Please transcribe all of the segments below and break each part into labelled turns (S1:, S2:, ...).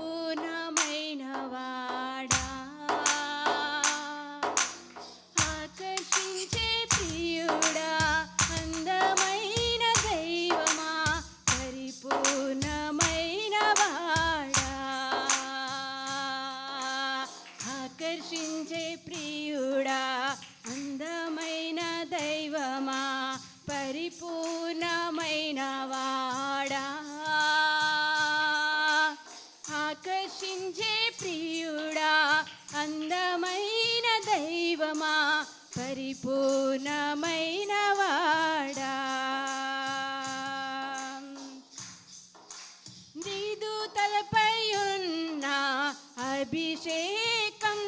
S1: పరిపూర్ణమైన వాడా, ఆకర్షించే ప్రియుడా, అందమైన దైవమా, పరిపూర్ణమైన వాడా, ఆకర్షించే ప్రియుడా, అందమైన దైవమా, పరిపూర్ణమైన వాడా, ఆకర్షించే ప్రియుడా, అందమైన దైవమా, పరిపూర్ణమైన వాడా. నీదు తలపై ఉన్న అభిషేకం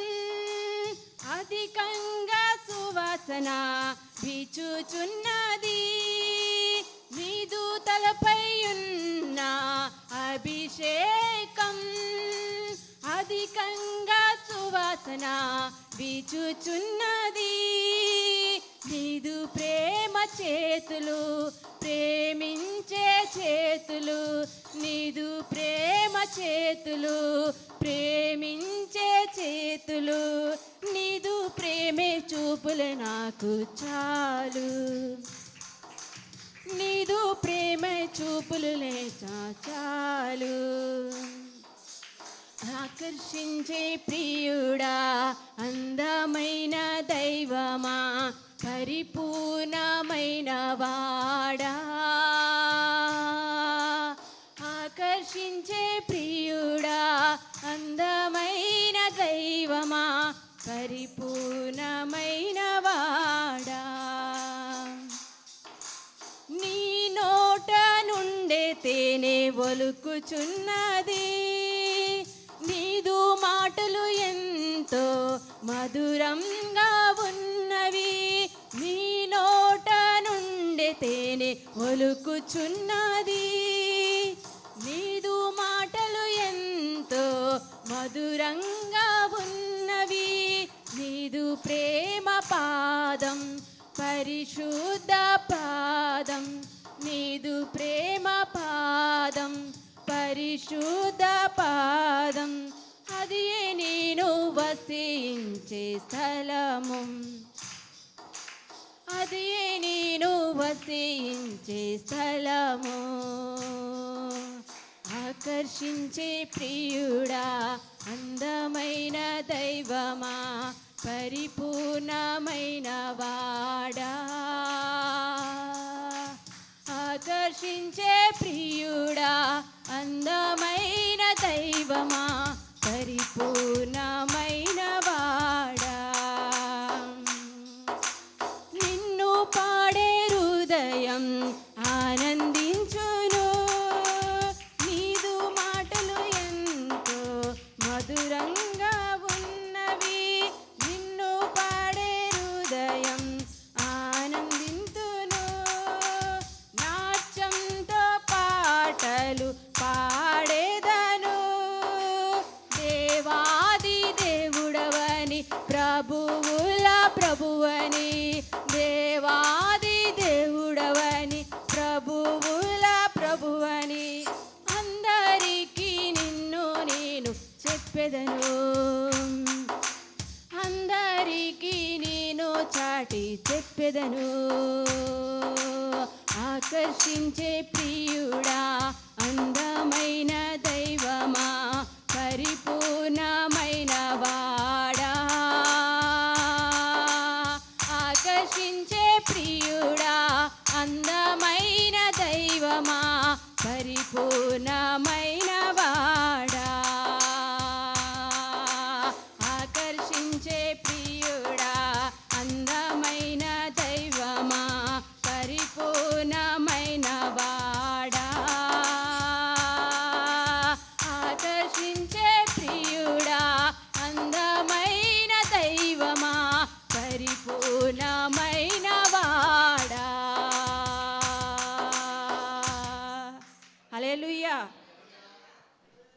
S1: అధికంగా సువాసన వీచుచున్నది. నీదు తలపై ఉన్న అభిషేకం అధికంగా సువాసన వీచుచున్నది. నీదు ప్రేమ చేతులు ప్రేమించే చేతులు, నీదు ప్రేమ చేతులు ప్రేమించే చేతులు, నీదు ప్రేమే చూపులు నాకు చాలు, నీదు ప్రేమ చూపులు లేచా చాలు. ఆకర్షించే ప్రియుడా, అందమైన దైవమా, పరిపూర్ణమైన వాడా, ఆకర్షించే ప్రియుడా, అందమైన దైవమా, పరిపూర్ణమైన వాడా. నీ నోట నుండే తేనె ఒలుకుచున్నది, నీదు మాటలు ఎంతో మధురంగా ఉన్నవి. నీ నోట నుండే తేనె ఒలుకుచున్నది, నీదు మాటలు ఎంతో మధురంగా ఉన్నవి. నీదు ప్రేమ పాదం పరిశుద్ధ పాదం, నీదు ప్రేమ పాదం పరిశుద్ధ పాదం, అది నేను వసించే స్థలము, అది నేను వసించే స్థలము. ఆకర్షించే ప్రియుడా, అందమైన దైవమా, పరిపూర్ణమైన వాడా, ఆకర్షించే ప్రియుడా, అందమైన దైవమా, పరిపూర్ణమైన వాడా. నిన్ను పాడే హృదయం ఆనందించును, నీదు మాటలు ఎంతో మధురంగా ఉన్నవి. నిన్ను పాడే హృదయం ఆనందించును, నాట్యంతో పాటలు పాడేదను. దేవాది దేవుడవని, ప్రభువుల ప్రభువని, దేవాది దేవుడవని, ప్రభువుల ప్రభువని, అందరికీ నిన్ను నేను చెప్పెదను, అందరికీ నేను చాటి చెప్పెదను. ఆకర్షించే ప్రియుడా, అందమైన